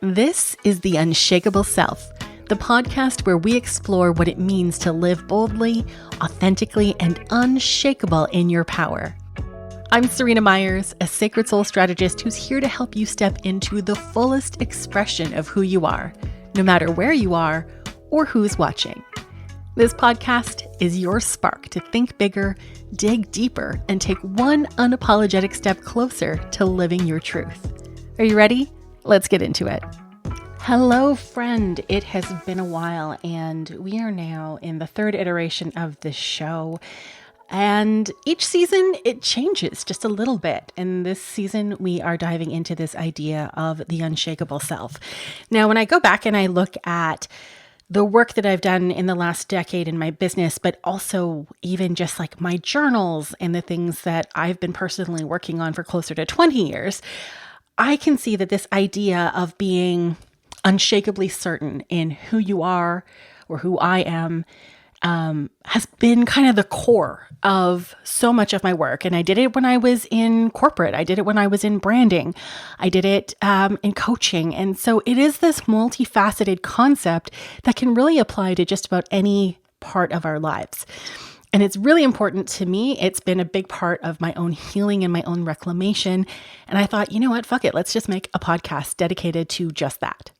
This is the Unshakable Self, the podcast where we explore what it means to live boldly, authentically, and unshakable in your power. I'm Seryna Myers, a sacred soul strategist who's here to help you step into the fullest expression of who you are, no matter where you are or who's watching. This podcast is your spark to think bigger, dig deeper, and take one unapologetic step closer to living your truth. Are you ready? Let's get into it. Hello, friend. It has been a while, and we are now in the third iteration of this show. And each season, it changes just a little bit. And this season, we are diving into this idea of the unshakable self. Now, when I go back and I look at the work that I've done in the last decade in my business, but also even just like my journals and the things that I've been personally working on for closer to 20 years, I can see that this idea of being unshakably certain in who you are or who I am has been kind of the core of so much of my work. And I did it when I was in corporate. I did it when I was in branding. I did it in coaching. And so it is this multifaceted concept that can really apply to just about any part of our lives. And it's really important to me. It's been a big part of my own healing and my own reclamation. And I thought, you know what? Fuck it. Let's just make a podcast dedicated to just that.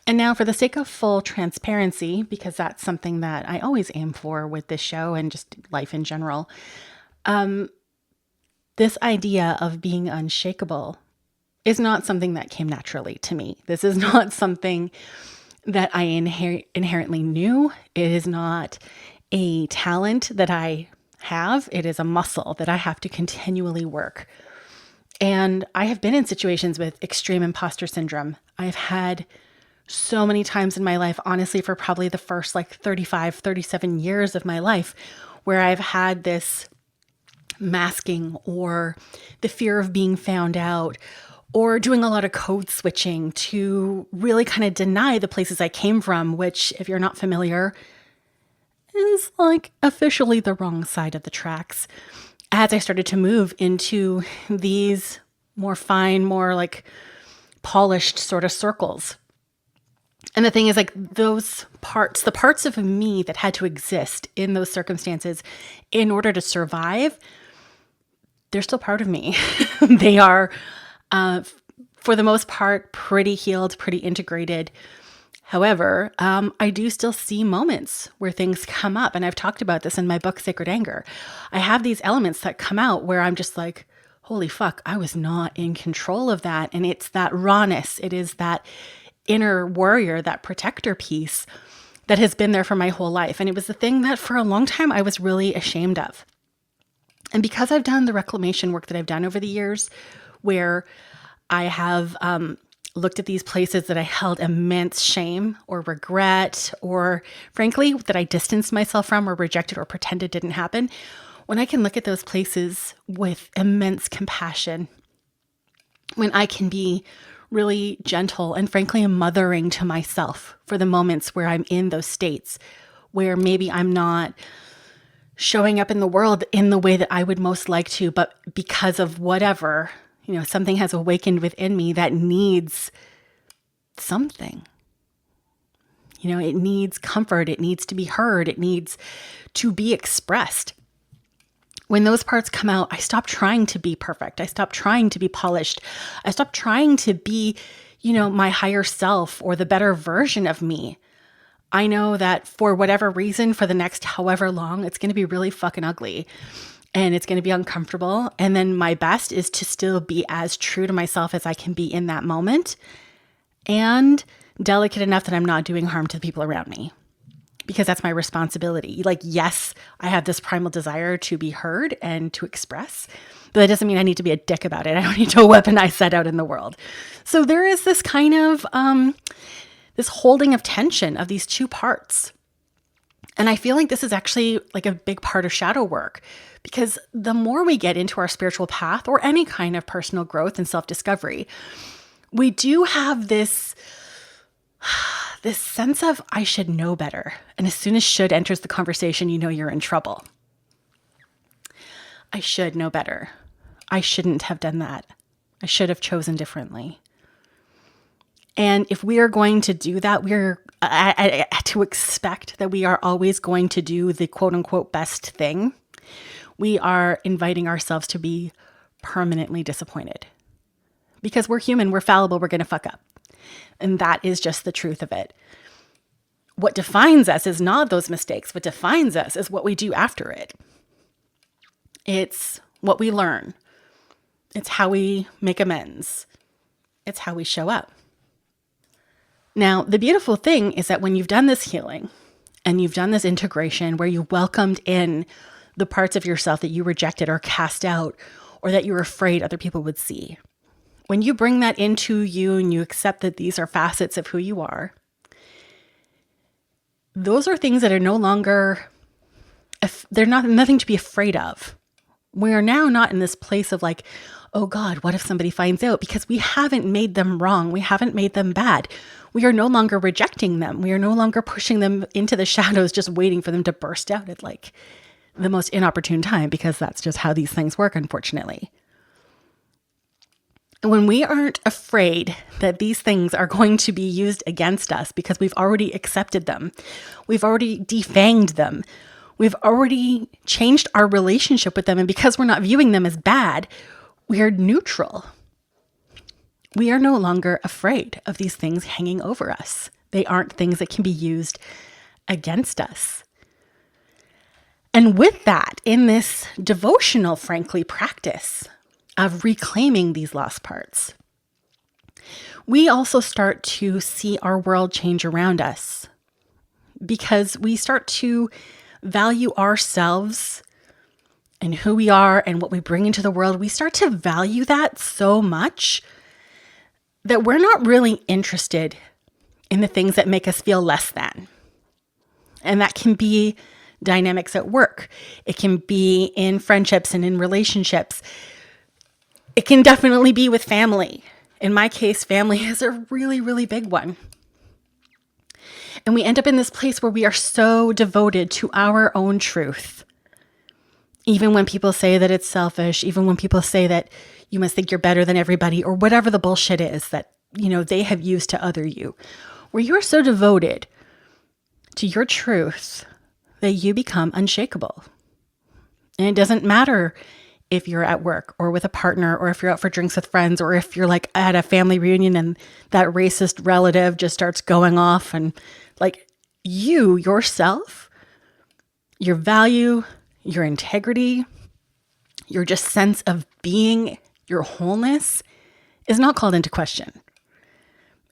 And now, for the sake of full transparency, because that's something that I always aim for with this show and just life in general, this idea of being unshakable is not something that came naturally to me. This is not something that I inherently knew. It is not a talent that I have. It is a muscle that I have to continually work. And I have been in situations with extreme imposter syndrome. I've had so many times in my life, honestly, for probably the first 35, 37 years of my life, where I've had this masking or the fear of being found out or doing a lot of code switching to really kind of deny the places I came from, which, if you're not familiar, is officially the wrong side of the tracks. As I started to move into these more fine, more polished sort of circles. And the thing is, those parts, the parts of me that had to exist in those circumstances in order to survive, they're still part of me. They are, for the most part, pretty healed, pretty integrated. However, I do still see moments where things come up. And I've talked about this in my book, Sacred Anger. I have these elements that come out where I'm just like, holy fuck, I was not in control of that. And it's that rawness. It is that inner warrior, that protector piece that has been there for my whole life. And it was the thing that for a long time I was really ashamed of. And because I've done the reclamation work that I've done over the years, where I have looked at these places that I held immense shame or regret, or frankly, that I distanced myself from or rejected or pretended didn't happen, when I can look at those places with immense compassion, when I can be really gentle and frankly mothering to myself for the moments where I'm in those states where maybe I'm not showing up in the world in the way that I would most like to, but because of whatever, something has awakened within me that needs something. It needs comfort. It needs to be heard. It needs to be expressed. When those parts come out, I stop trying to be perfect. I stop trying to be polished. I stop trying to be, my higher self or the better version of me. I know that for whatever reason, for the next however long, it's going to be really fucking ugly. And it's going to be uncomfortable. And then my best is to still be as true to myself as I can be in that moment, and delicate enough that I'm not doing harm to the people around me, because that's my responsibility. Yes, I have this primal desire to be heard and to express, but that doesn't mean I need to be a dick about it. I don't need to weaponize that out in the world. So there is this kind of, this holding of tension of these two parts. And I feel like this is actually a big part of shadow work, because the more we get into our spiritual path or any kind of personal growth and self-discovery, we do have this sense of I should know better. And as soon as should enters the conversation, you're in trouble. I should know better. I shouldn't have done that. I should have chosen differently. And if we are going to do that, we're to expect that we are always going to do the quote unquote best thing. We are inviting ourselves to be permanently disappointed because we're human, we're fallible, we're going to fuck up. And that is just the truth of it. What defines us is not those mistakes. What defines us is what we do after it. It's what we learn. It's how we make amends. It's how we show up. Now, the beautiful thing is that when you've done this healing and you've done this integration where you welcomed in the parts of yourself that you rejected or cast out or that you were afraid other people would see, when you bring that into you and you accept that these are facets of who you are, those are things that are no longer, they're nothing to be afraid of. We are now not in this place of like, oh God, what if somebody finds out? Because we haven't made them wrong. We haven't made them bad. We are no longer rejecting them. We are no longer pushing them into the shadows, just waiting for them to burst out at like the most inopportune time, because that's just how these things work, unfortunately. When we aren't afraid that these things are going to be used against us because we've already accepted them, we've already defanged them, we've already changed our relationship with them, and because we're not viewing them as bad, we are neutral. We are no longer afraid of these things hanging over us. They aren't things that can be used against us. And with that, in this devotional, frankly, practice of reclaiming these lost parts, we also start to see our world change around us because we start to value ourselves and who we are and what we bring into the world. We start to value that so much that we're not really interested in the things that make us feel less than. And that can be dynamics at work. It can be in friendships and in relationships. It can definitely be with family. In my case, family is a really, really big one. And we end up in this place where we are so devoted to our own truth. Even when people say that it's selfish, even when people say that you must think you're better than everybody, or whatever the bullshit is that, they have used to other you, where you're so devoted to your truth that you become unshakable. And it doesn't matter if you're at work or with a partner, or if you're out for drinks with friends, or if you're like at a family reunion and that racist relative just starts going off, and like you, yourself, your value, your integrity, your just sense of being, your wholeness is not called into question,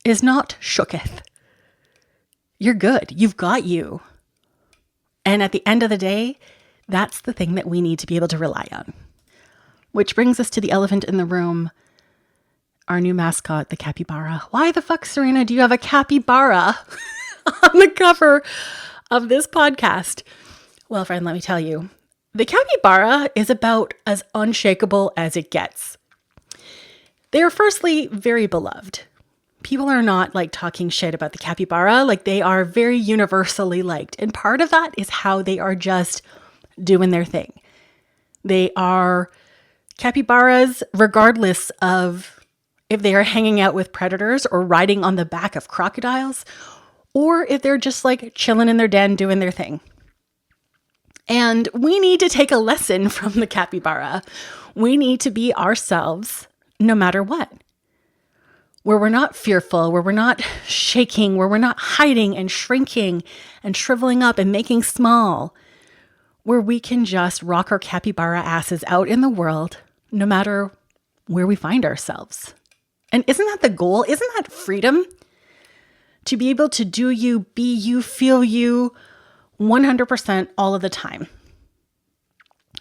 is not shooketh. You're good. You've got you. And at the end of the day, that's the thing that we need to be able to rely on. Which brings us to the elephant in the room, our new mascot, the capybara. Why the fuck, Seryna, do you have a capybara on the cover of this podcast? Well, friend, let me tell you, the capybara is about as unshakable as it gets. They are firstly very beloved. People are not like talking shit about the capybara. Like, they are very universally liked. And part of that is how they are just doing their thing. They are capybaras, regardless of if they are hanging out with predators or riding on the back of crocodiles, or if they're just like chilling in their den doing their thing. And we need to take a lesson from the capybara. We need to be ourselves no matter what. Where we're not fearful, where we're not shaking, where we're not hiding and shrinking and shriveling up and making small, where we can just rock our capybara asses out in the world, no matter where we find ourselves. And isn't that the goal? Isn't that freedom? To be able to do you, be you, feel you 100% all of the time.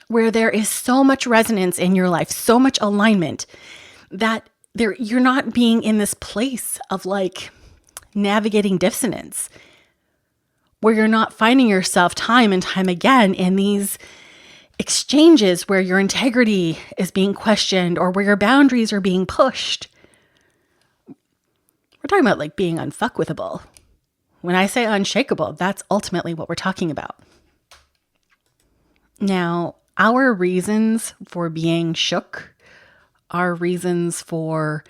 Where there is so much resonance in your life, so much alignment, that you're not being in this place of like navigating dissonance, where you're not finding yourself time and time again in these exchanges where your integrity is being questioned or where your boundaries are being pushed. We're talking about like being unfuckwithable. When I say unshakable, that's ultimately what we're talking about. Now, our reasons for being shook, our reasons for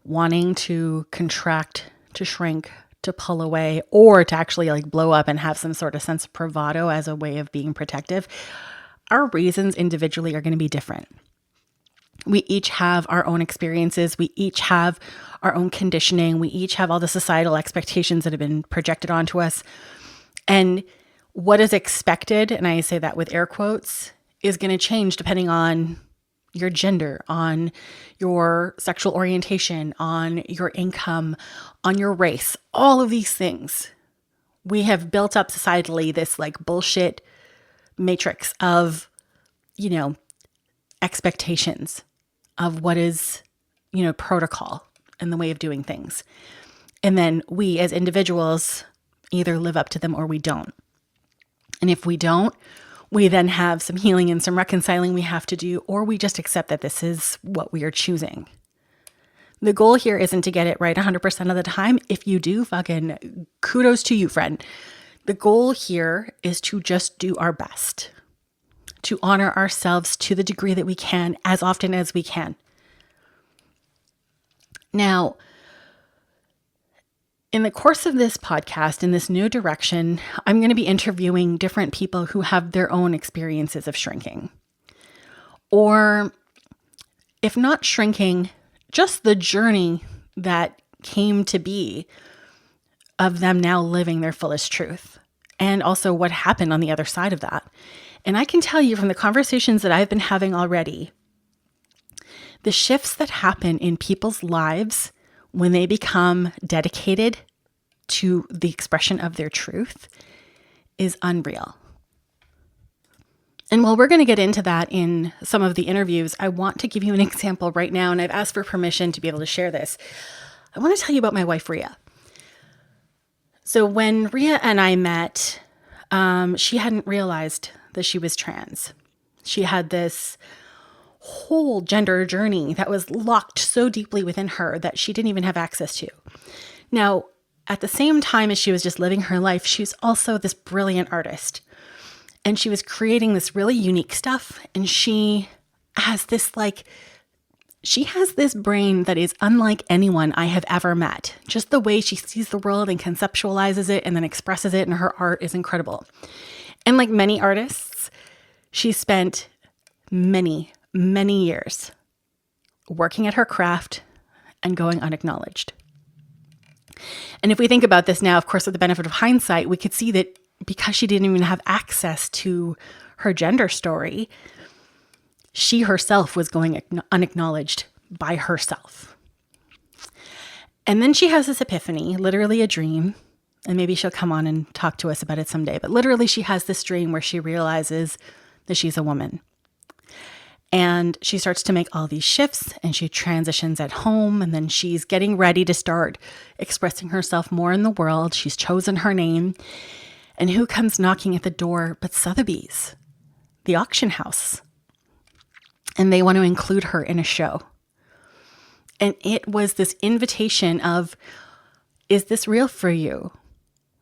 wanting to contract, to shrink, to pull away, or to actually like blow up and have some sort of sense of bravado as a way of being protective, our reasons individually are going to be different. We each have our own experiences. We each have our own conditioning. We each have all the societal expectations that have been projected onto us. And what is expected, and I say that with air quotes, is going to change depending on your gender, on your sexual orientation, on your income, on your race, all of these things. We have built up societally this like bullshit matrix of, expectations of what is, protocol and the way of doing things. And then we as individuals either live up to them or we don't. And if we don't, we then have some healing and some reconciling we have to do, or we just accept that this is what we are choosing. The goal here isn't to get it right 100% of the time. If you do, fucking kudos to you, friend. The goal here is to just do our best, to honor ourselves to the degree that we can, as often as we can. Now, in the course of this podcast, in this new direction, I'm going to be interviewing different people who have their own experiences of shrinking. Or if not shrinking, just the journey that came to be of them now living their fullest truth. And also what happened on the other side of that. And I can tell you from the conversations that I've been having already, the shifts that happen in people's lives when they become dedicated to the expression of their truth is unreal. And while we're going to get into that in some of the interviews, I want to give you an example right now, and I've asked for permission to be able to share this. I want to tell you about my wife, Rhea. So when Rhea and I met, she hadn't realized that she was trans. She had this whole gender journey that was locked so deeply within her that she didn't even have access to. Now, at the same time as she was just living her life, she's also this brilliant artist. And she was creating this really unique stuff. And she has this brain that is unlike anyone I have ever met. Just the way she sees the world and conceptualizes it and then expresses it in her art is incredible. And like many artists, she spent many, many years working at her craft and going unacknowledged. And if we think about this now, of course, with the benefit of hindsight, we could see that because she didn't even have access to her gender story, she herself was going unacknowledged by herself. And then she has this epiphany, literally a dream, and maybe she'll come on and talk to us about it someday, but literally she has this dream where she realizes that she's a woman. And she starts to make all these shifts and she transitions at home, and then she's getting ready to start expressing herself more in the world. She's chosen her name. And who comes knocking at the door but Sotheby's, the auction house? And they want to include her in a show. And it was this invitation of, is this real for you,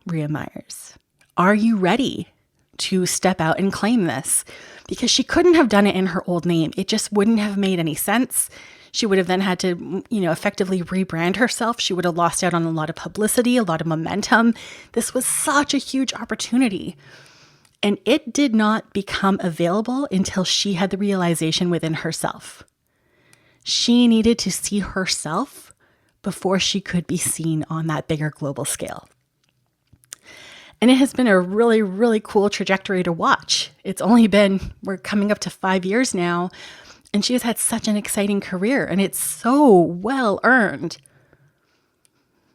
Rhea Myers? Are you ready to step out and claim this? Because she couldn't have done it in her old name. It just wouldn't have made any sense. She would have then had to, effectively rebrand herself. She would have lost out on a lot of publicity, a lot of momentum. This was such a huge opportunity. And it did not become available until she had the realization within herself. She needed to see herself before she could be seen on that bigger global scale. And it has been a really, really cool trajectory to watch. We're coming up to 5 years now, and she has had such an exciting career, and it's so well earned.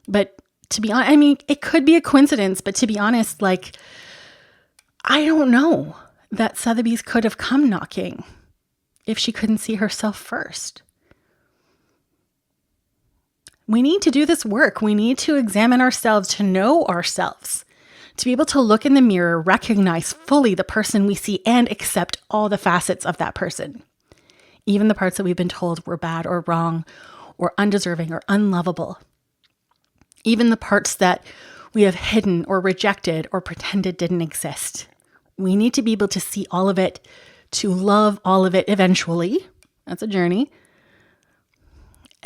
But to be honest, it could be a coincidence, but to be honest, I don't know that Sotheby's could have come knocking if she couldn't see herself first. We need to do this work. We need to examine ourselves, to know ourselves, to be able to look in the mirror, recognize fully the person we see, and accept all the facets of that person. Even the parts that we've been told were bad or wrong or undeserving or unlovable. Even the parts that we have hidden or rejected or pretended didn't exist. We need to be able to see all of it, to love all of it eventually. That's a journey.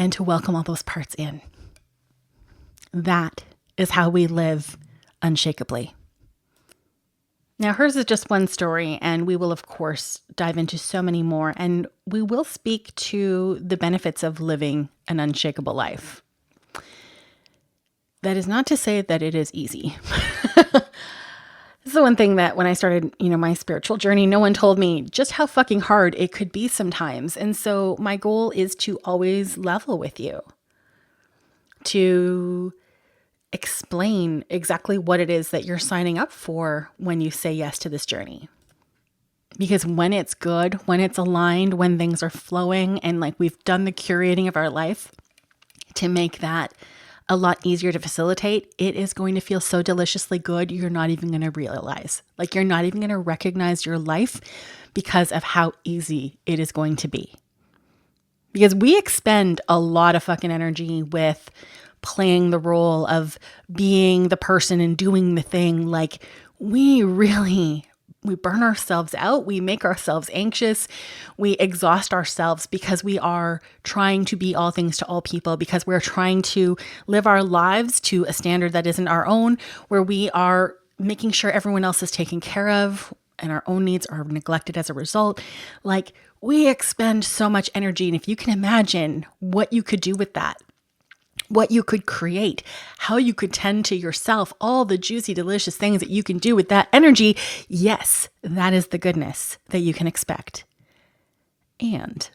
and to welcome all those parts in. That is how we live unshakably. Now, hers is just one story, and we will, of course, dive into so many more, and we will speak to the benefits of living an unshakable life. That is not to say that it is easy. This is the one thing that when I started, my spiritual journey, no one told me just how fucking hard it could be sometimes. And so my goal is to always level with you, to explain exactly what it is that you're signing up for when you say yes to this journey. Because when it's good, when it's aligned, when things are flowing, and like we've done the curating of our life to make that a lot easier to facilitate, it is going to feel so deliciously good, you're not even going to realize. Like you're not even going to recognize your life because of how easy it is going to be. Because we expend a lot of fucking energy with playing the role of being the person and doing the thing. Like we burn ourselves out. We make ourselves anxious. We exhaust ourselves because we are trying to be all things to all people, because we're trying to live our lives to a standard that isn't our own, where we are making sure everyone else is taken care of and our own needs are neglected as a result. Like we expend so much energy. And if you can imagine what you could do with that, what you could create, how you could tend to yourself, all the juicy, delicious things that you can do with that energy. Yes, that is the goodness that you can expect. And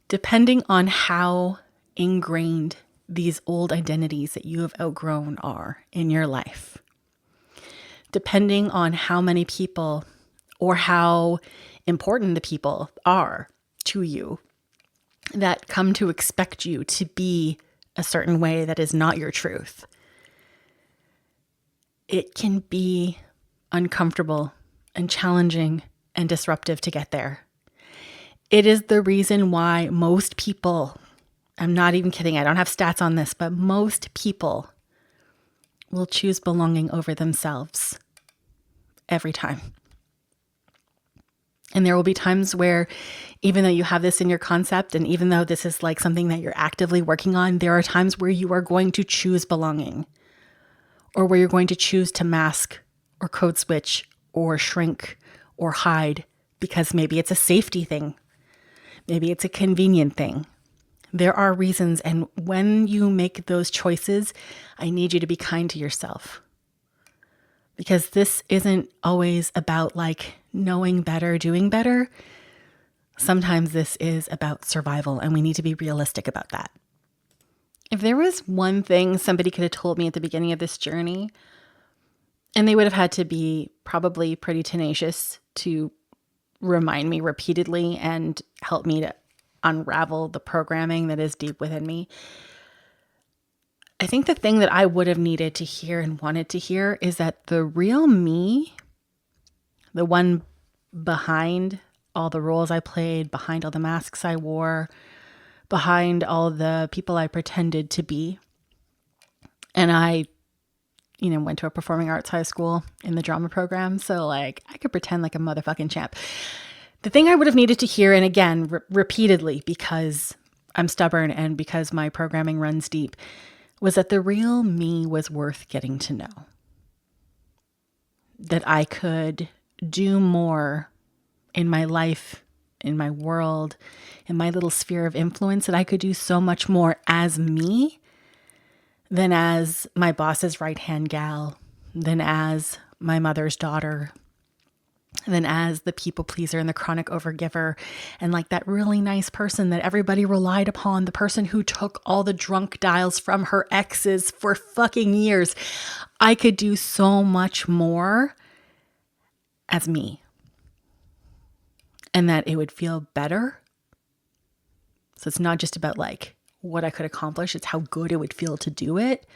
depending on how ingrained these old identities that you have outgrown are in your life, depending on how many people or how important the people are to you that come to expect you to be a certain way that is not your truth, it can be uncomfortable and challenging and disruptive to get there. It is the reason why most people, I'm not even kidding, I don't have stats on this, but most people will choose belonging over themselves every time. And there will be times where, even though you have this in your concept, and even though this is like something that you're actively working on, there are times where you are going to choose belonging, or where you're going to choose to mask or code switch or shrink or hide, because maybe it's a safety thing. Maybe it's a convenient thing. There are reasons. And when you make those choices, I need you to be kind to yourself. Because this isn't always about like knowing better, doing better. Sometimes this is about survival, and we need to be realistic about that. If there was one thing somebody could have told me at the beginning of this journey, and they would have had to be probably pretty tenacious to remind me repeatedly and help me to unravel the programming that is deep within me, I think the thing that I would have needed to hear and wanted to hear is that the real me, the one behind all the roles I played, behind all the masks I wore, behind all the people I pretended to be. And I, went to a performing arts high school in the drama program. So like I could pretend like a motherfucking champ. The thing I would have needed to hear, and again, repeatedly, because I'm stubborn and because my programming runs deep, was that the real me was worth getting to know. That I could do more in my life, in my world, in my little sphere of influence, that I could do so much more as me than as my boss's right-hand gal, than as my mother's daughter, than as the people pleaser and the chronic overgiver, and like that really nice person that everybody relied upon, the person who took all the drunk dials from her exes for fucking years. I could do so much more as me, and that it would feel better. So it's not just about like what I could accomplish, it's how good it would feel to do it.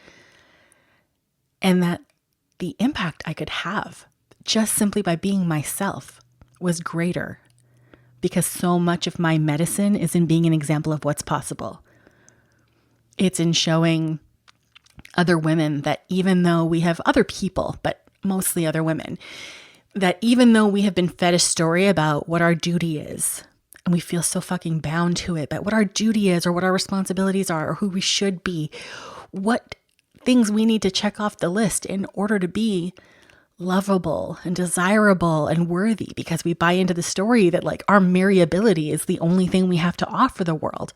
And that the impact I could have just simply by being myself was greater, because so much of my medicine is in being an example of what's possible. It's in showing other women that even though we have other people, but mostly other women, that even though we have been fed a story about what our duty is, and we feel so fucking bound to it, but what our duty is or what our responsibilities are or who we should be, what things we need to check off the list in order to be lovable and desirable and worthy, because we buy into the story that like our mere ability is the only thing we have to offer the world.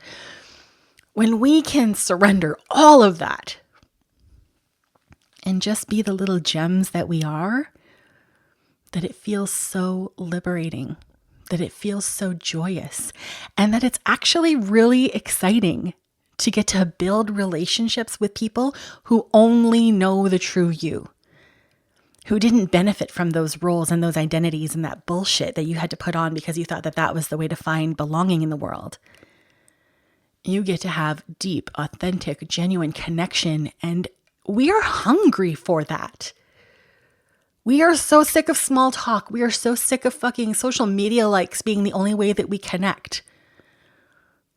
When we can surrender all of that and just be the little gems that we are, that it feels so liberating, that it feels so joyous, and that it's actually really exciting to get to build relationships with people who only know the true you, who didn't benefit from those roles and those identities and that bullshit that you had to put on because you thought that that was the way to find belonging in the world. You get to have deep, authentic, genuine connection, and we are hungry for that. We are so sick of small talk. We are so sick of fucking social media likes being the only way that we connect.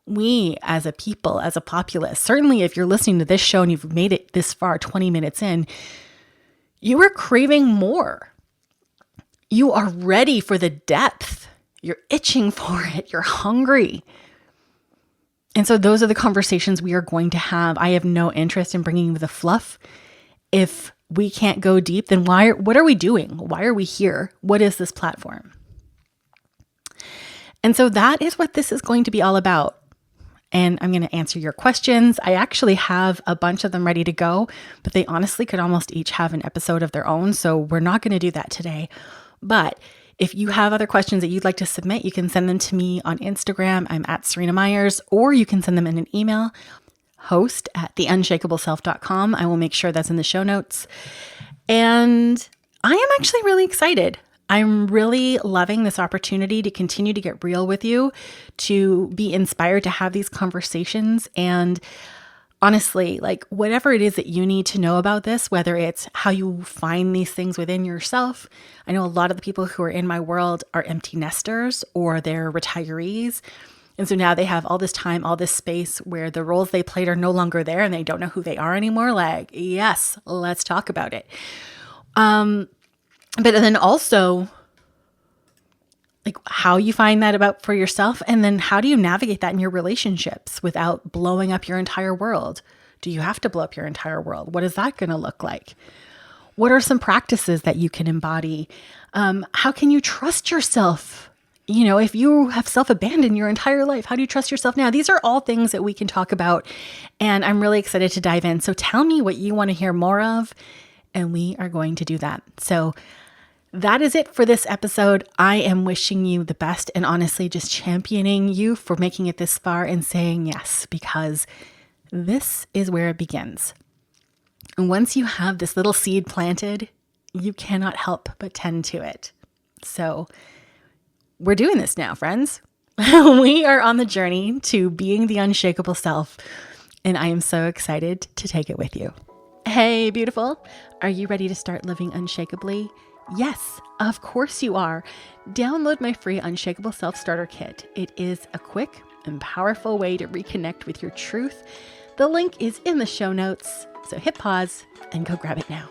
We, as a people, as a populace, certainly if you're listening to this show and you've made it this far, 20 minutes in, you are craving more. You are ready for the depth. You're itching for it. You're hungry. And so those are the conversations we are going to have. I have no interest in bringing you the fluff. If we can't go deep, then what are we doing? Why are we here? What is this platform? And so that is what this is going to be all about. And I'm going to answer your questions. I actually have a bunch of them ready to go, but they honestly could almost each have an episode of their own. So we're not going to do that today. But if you have other questions that you'd like to submit, you can send them to me on Instagram. I'm at Seryna Myers, or you can send them in an email, host@theunshakableself.com. I will make sure that's in the show notes. And I am actually really excited. I'm really loving this opportunity to continue to get real with you, to be inspired to have these conversations. And honestly, like whatever it is that you need to know about this, whether it's how you find these things within yourself. I know a lot of the people who are in my world are empty nesters or they're retirees. And so now they have all this time, all this space where the roles they played are no longer there and they don't know who they are anymore. Like, yes, let's talk about it. But then also like how you find that about for yourself, and then how do you navigate that in your relationships without blowing up your entire world? Do you have to blow up your entire world? What is that going to look like? What are some practices that you can embody? How can you trust yourself? You know, if you have self-abandoned your entire life, how do you trust yourself now? These are all things that we can talk about, and I'm really excited to dive in. So tell me what you want to hear more of, and we are going to do that. So that is it for this episode. I am wishing you the best and honestly just championing you for making it this far and saying yes, because this is where it begins. And once you have this little seed planted, you cannot help but tend to it. So we're doing this now, friends. We are on the journey to being the unshakable self, and I am so excited to take it with you. Hey, beautiful. Are you ready to start living unshakably? Yes, of course you are. Download my free Unshakable Self Starter Kit. It is a quick and powerful way to reconnect with your truth. The link is in the show notes, so hit pause and go grab it now.